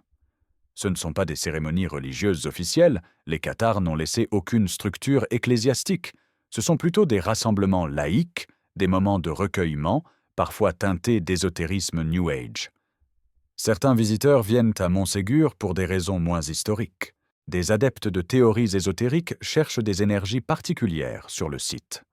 Ce ne sont pas des cérémonies religieuses officielles, les cathares n'ont laissé aucune structure ecclésiastique. Ce sont plutôt des rassemblements laïques, des moments de recueillement, parfois teintés d'ésotérisme New Age. Certains visiteurs viennent à Montségur pour des raisons moins historiques. Des adeptes de théories ésotériques cherchent des énergies particulières sur le site.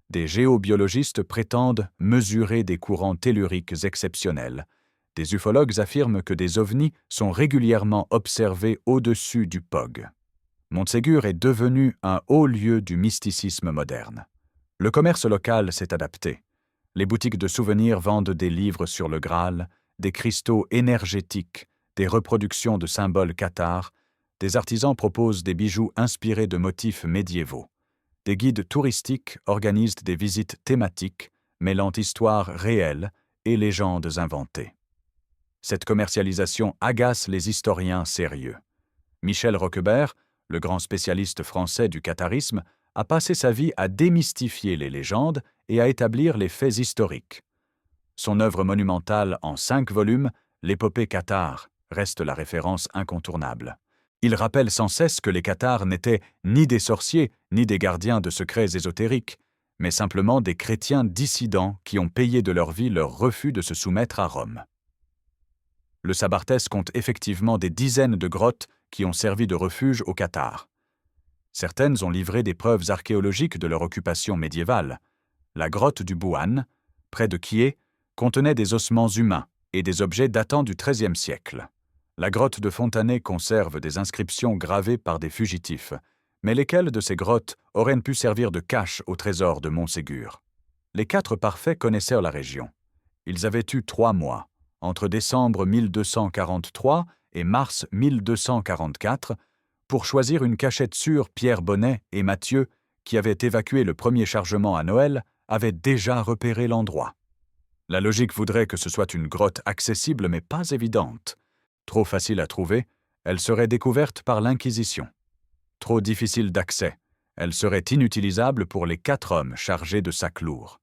Des géobiologistes prétendent mesurer des courants telluriques exceptionnels. Des ufologues affirment que des ovnis sont régulièrement observés au-dessus du POG. Montségur est devenu un haut lieu du mysticisme moderne. Le commerce local s'est adapté. Les boutiques de souvenirs vendent des livres sur le Graal, des cristaux énergétiques, des reproductions de symboles cathares. Des artisans proposent des bijoux inspirés de motifs médiévaux. Des guides touristiques organisent des visites thématiques, mêlant histoires réelles et légendes inventées. Cette commercialisation agace les historiens sérieux. Michel Roquebert, le grand spécialiste français du catharisme, a passé sa vie à démystifier les légendes et à établir les faits historiques. Son œuvre monumentale en 5 volumes, l'épopée cathare, reste la référence incontournable. Il rappelle sans cesse que les cathares n'étaient ni des sorciers, ni des gardiens de secrets ésotériques, mais simplement des chrétiens dissidents qui ont payé de leur vie leur refus de se soumettre à Rome. Le Sabartès compte effectivement des dizaines de grottes qui ont servi de refuge aux cathares. Certaines ont livré des preuves archéologiques de leur occupation médiévale. La grotte du Bouane, près de Kié, contenait des ossements humains et des objets datant du XIIIe siècle. La grotte de Fontanet conserve des inscriptions gravées par des fugitifs, mais lesquelles de ces grottes auraient pu servir de cache au trésor de Montségur? Les 4 parfaits connaissaient la région. Ils avaient eu 3 mois, entre décembre 1243 et mars 1244, pour choisir une cachette sûre. Pierre Bonnet et Mathieu, qui avaient évacué le premier chargement à Noël, avaient déjà repéré l'endroit. La logique voudrait que ce soit une grotte accessible mais pas évidente. Trop facile à trouver, elle serait découverte par l'Inquisition. Trop difficile d'accès, elle serait inutilisable pour les 4 hommes chargés de sacs lourds.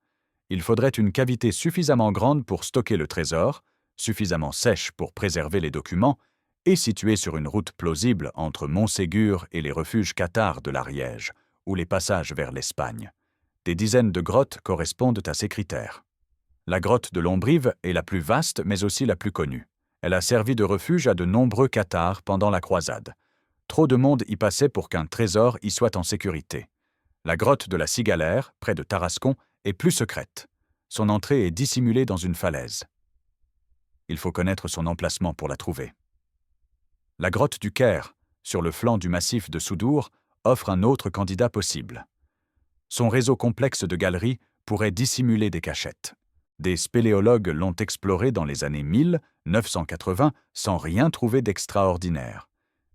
Il faudrait une cavité suffisamment grande pour stocker le trésor, suffisamment sèche pour préserver les documents, et située sur une route plausible entre Montségur et les refuges cathares de l'Ariège, ou les passages vers l'Espagne. Des dizaines de grottes correspondent à ces critères. La grotte de Lombrive est la plus vaste, mais aussi la plus connue. Elle a servi de refuge à de nombreux cathares pendant la croisade. Trop de monde y passait pour qu'un trésor y soit en sécurité. La grotte de la Cigalaire, près de Tarascon, est plus secrète. Son entrée est dissimulée dans une falaise. Il faut connaître son emplacement pour la trouver. La grotte du Caire, sur le flanc du massif de Soudour, offre un autre candidat possible. Son réseau complexe de galeries pourrait dissimuler des cachettes. Des spéléologues l'ont exploré dans les années 1980 sans rien trouver d'extraordinaire.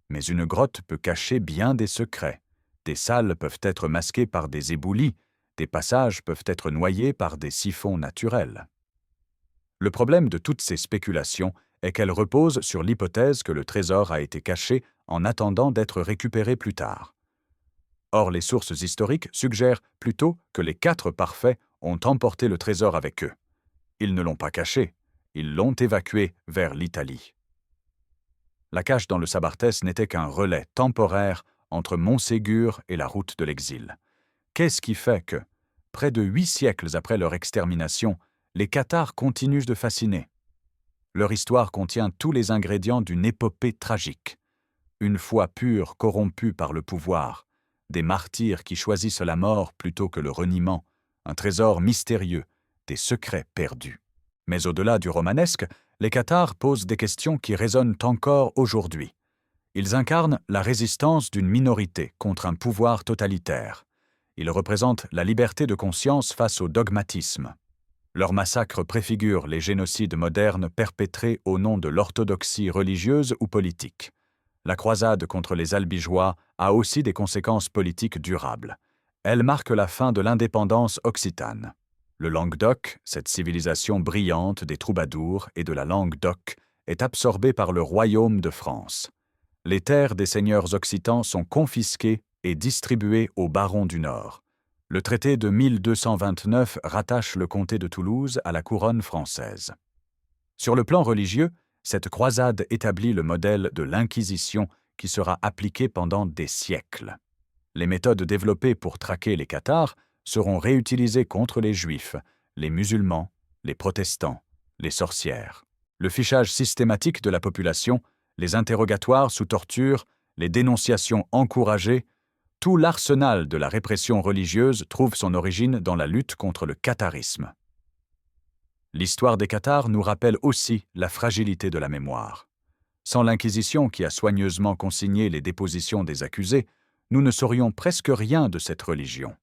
Mais une grotte peut cacher bien des secrets. Des salles peuvent être masquées par des éboulis, des passages peuvent être noyés par des siphons naturels. Le problème de toutes ces spéculations est qu'elles reposent sur l'hypothèse que le trésor a été caché en attendant d'être récupéré plus tard. Or, les sources historiques suggèrent plutôt que les 4 parfaits ont emporté le trésor avec eux. Ils ne l'ont pas caché, ils l'ont évacué vers l'Italie. La cache dans le Sabartès n'était qu'un relais temporaire entre Montségur et la route de l'exil. Qu'est-ce qui fait que, près de 8 siècles après leur extermination, les cathares continuent de fasciner? Leur histoire contient tous les ingrédients d'une épopée tragique. Une foi pure corrompue par le pouvoir, des martyrs qui choisissent la mort plutôt que le reniement, un trésor mystérieux, des secrets perdus. Mais au-delà du romanesque, les Cathares posent des questions qui résonnent encore aujourd'hui. Ils incarnent la résistance d'une minorité contre un pouvoir totalitaire. Ils représentent la liberté de conscience face au dogmatisme. Leurs massacres préfigurent les génocides modernes perpétrés au nom de l'orthodoxie religieuse ou politique. La croisade contre les albigeois a aussi des conséquences politiques durables. Elle marque la fin de l'indépendance occitane. Le Languedoc, cette civilisation brillante des troubadours et de la langue d'oc, est absorbée par le royaume de France. Les terres des seigneurs occitans sont confisquées et distribuées aux barons du Nord. Le traité de 1229 rattache le comté de Toulouse à la couronne française. Sur le plan religieux, cette croisade établit le modèle de l'Inquisition qui sera appliquée pendant des siècles. Les méthodes développées pour traquer les Cathares seront réutilisées contre les Juifs, les musulmans, les protestants, les sorcières. Le fichage systématique de la population, les interrogatoires sous torture, les dénonciations encouragées, tout l'arsenal de la répression religieuse trouve son origine dans la lutte contre le catharisme. L'histoire des Cathares nous rappelle aussi la fragilité de la mémoire. Sans l'Inquisition qui a soigneusement consigné les dépositions des accusés, nous ne saurions presque rien de cette religion.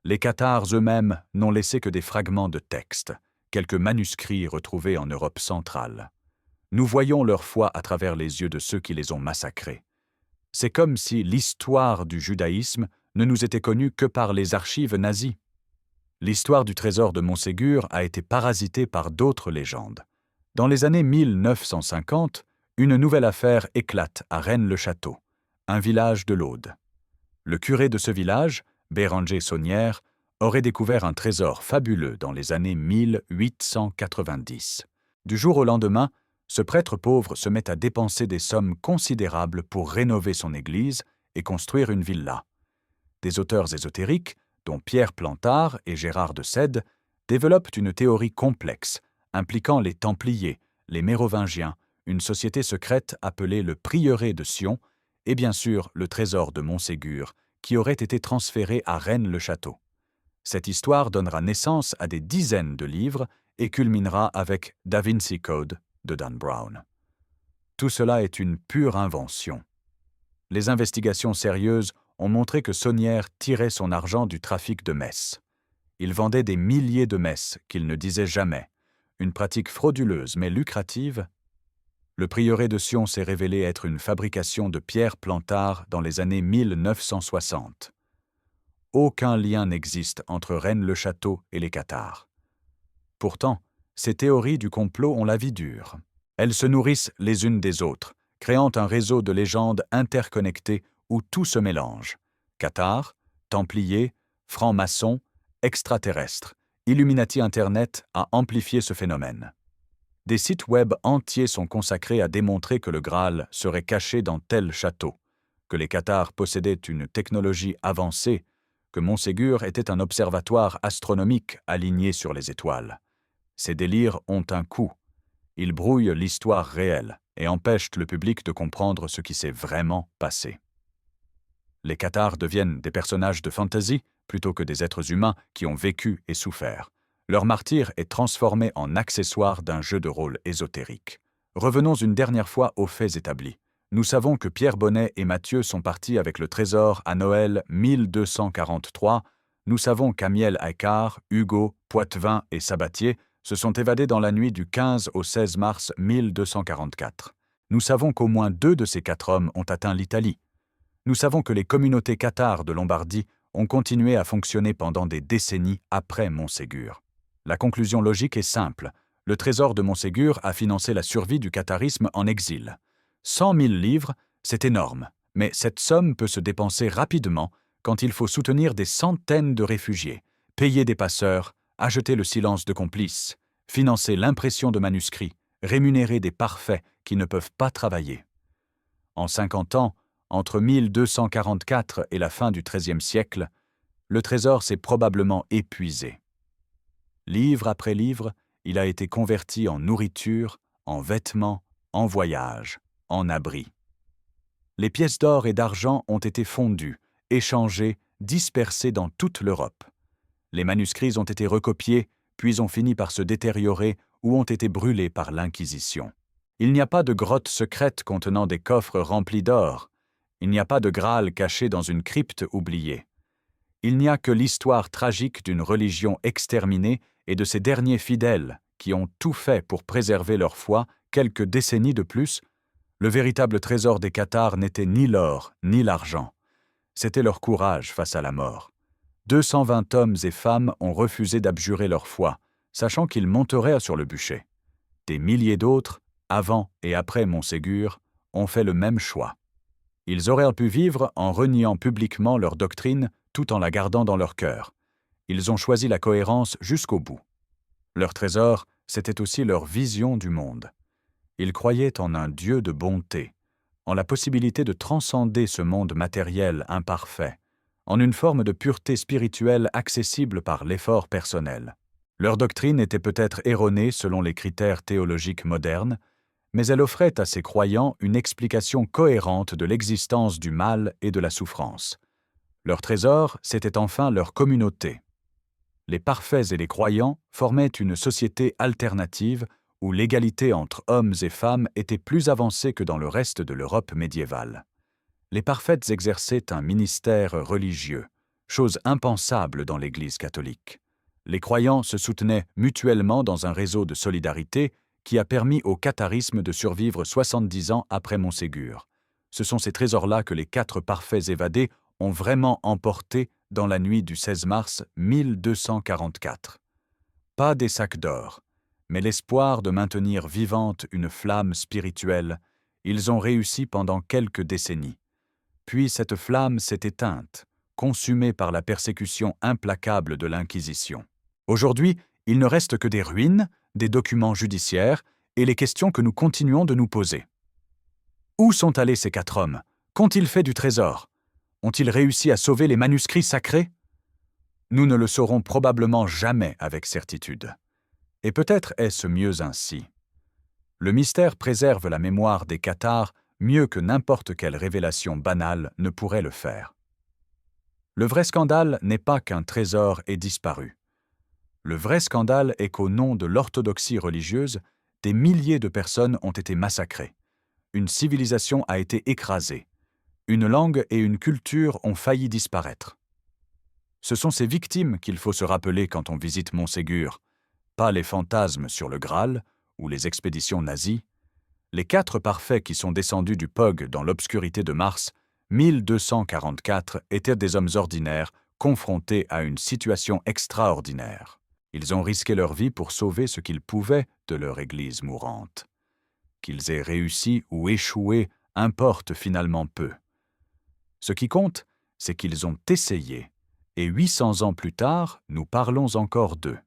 Les Cathares eux-mêmes n'ont laissé que des fragments de textes, quelques manuscrits retrouvés en Europe centrale. Nous voyons leur foi à travers les yeux de ceux qui les ont massacrés. C'est comme si l'histoire du judaïsme ne nous était connue que par les archives nazies. L'histoire du trésor de Montségur a été parasitée par d'autres légendes. Dans les années 1950, une nouvelle affaire éclate à Rennes-le-Château, un village de l'Aude. Le curé de ce village, Béranger Saunière, aurait découvert un trésor fabuleux dans les années 1890. Du jour au lendemain, ce prêtre pauvre se met à dépenser des sommes considérables pour rénover son église et construire une villa. Des auteurs ésotériques, dont Pierre Plantard et Gérard de Sède, développent une théorie complexe impliquant les Templiers, les Mérovingiens, une société secrète appelée le Prieuré de Sion et bien sûr le trésor de Montségur, qui aurait été transféré à Rennes-le-Château. Cette histoire donnera naissance à des dizaines de livres et culminera avec Da Vinci Code de Dan Brown. Tout cela est une pure invention. Les investigations sérieuses ont montré que Saunière tirait son argent du trafic de messes. Il vendait des milliers de messes qu'il ne disait jamais, une pratique frauduleuse mais lucrative. Le prieuré de Sion s'est révélé être une fabrication de Pierre Plantard dans les années 1960. Aucun lien n'existe entre Rennes-le-Château et les Cathares. Pourtant, ces théories du complot ont la vie dure. Elles se nourrissent les unes des autres, créant un réseau de légendes interconnectées où tout se mélange. Cathares, Templiers, francs-maçons, extraterrestres. Illuminati Internet a amplifié ce phénomène. Des sites web entiers sont consacrés à démontrer que le Graal serait caché dans tel château, que les Cathares possédaient une technologie avancée, que Montségur était un observatoire astronomique aligné sur les étoiles. Ces délires ont un coût. Ils brouillent l'histoire réelle et empêchent le public de comprendre ce qui s'est vraiment passé. Les Cathares deviennent des personnages de fantasy plutôt que des êtres humains qui ont vécu et souffert. Leur martyre est transformé en accessoire d'un jeu de rôle ésotérique. Revenons une dernière fois aux faits établis. Nous savons que Pierre Bonnet et Mathieu sont partis avec le trésor à Noël 1243. Nous savons qu'Amiel Aicard, Hugo, Poitevin et Sabatier se sont évadés dans la nuit du 15 au 16 mars 1244. Nous savons qu'au moins 2 de ces 4 hommes ont atteint l'Italie. Nous savons que les communautés cathares de Lombardie ont continué à fonctionner pendant des décennies après Montségur. La conclusion logique est simple. Le trésor de Montségur a financé la survie du catharisme en exil. 100 000 livres, c'est énorme, mais cette somme peut se dépenser rapidement quand il faut soutenir des centaines de réfugiés, payer des passeurs, acheter le silence de complices, financer l'impression de manuscrits, rémunérer des parfaits qui ne peuvent pas travailler. En 50 ans, entre 1244 et la fin du XIIIe siècle, le trésor s'est probablement épuisé. Livre après livre, il a été converti en nourriture, en vêtements, en voyages, en abris. Les pièces d'or et d'argent ont été fondues, échangées, dispersées dans toute l'Europe. Les manuscrits ont été recopiés, puis ont fini par se détériorer ou ont été brûlés par l'Inquisition. Il n'y a pas de grotte secrète contenant des coffres remplis d'or. Il n'y a pas de Graal caché dans une crypte oubliée. Il n'y a que l'histoire tragique d'une religion exterminée et de ses derniers fidèles qui ont tout fait pour préserver leur foi quelques décennies de plus. Le véritable trésor des Cathares n'était ni l'or ni l'argent. C'était leur courage face à la mort. 220 hommes et femmes ont refusé d'abjurer leur foi, sachant qu'ils monteraient sur le bûcher. Des milliers d'autres, avant et après Montségur, ont fait le même choix. Ils auraient pu vivre en reniant publiquement leur doctrine tout en la gardant dans leur cœur. Ils ont choisi la cohérence jusqu'au bout. Leur trésor, c'était aussi leur vision du monde. Ils croyaient en un Dieu de bonté, en la possibilité de transcender ce monde matériel imparfait, en une forme de pureté spirituelle accessible par l'effort personnel. Leur doctrine était peut-être erronée selon les critères théologiques modernes, mais elle offrait à ces croyants une explication cohérente de l'existence du mal et de la souffrance. Leur trésor, c'était enfin leur communauté. Les parfaits et les croyants formaient une société alternative où l'égalité entre hommes et femmes était plus avancée que dans le reste de l'Europe médiévale. Les parfaites exerçaient un ministère religieux, chose impensable dans l'Église catholique. Les croyants se soutenaient mutuellement dans un réseau de solidarité qui a permis au catharisme de survivre 70 ans après Montségur. Ce sont ces trésors-là que les 4 parfaits évadés ont vraiment emportés dans la nuit du 16 mars 1244. Pas des sacs d'or, mais l'espoir de maintenir vivante une flamme spirituelle, ils ont réussi pendant quelques décennies. Puis cette flamme s'est éteinte, consumée par la persécution implacable de l'Inquisition. Aujourd'hui, il ne reste que des ruines, des documents judiciaires et les questions que nous continuons de nous poser. Où sont allés ces 4 hommes? Qu'ont-ils fait du trésor? Ont-ils réussi à sauver les manuscrits sacrés? Nous ne le saurons probablement jamais avec certitude. Et peut-être est-ce mieux ainsi. Le mystère préserve la mémoire des Cathares mieux que n'importe quelle révélation banale ne pourrait le faire. Le vrai scandale n'est pas qu'un trésor ait disparu. Le vrai scandale est qu'au nom de l'orthodoxie religieuse, des milliers de personnes ont été massacrées. Une civilisation a été écrasée. Une langue et une culture ont failli disparaître. Ce sont ces victimes qu'il faut se rappeler quand on visite Montségur, pas les fantasmes sur le Graal ou les expéditions nazies. Les 4 parfaits qui sont descendus du Pog dans l'obscurité de mars 1244 étaient des hommes ordinaires confrontés à une situation extraordinaire. Ils ont risqué leur vie pour sauver ce qu'ils pouvaient de leur Église mourante. Qu'ils aient réussi ou échoué importe finalement peu. Ce qui compte, c'est qu'ils ont essayé, et 800 ans plus tard, nous parlons encore d'eux.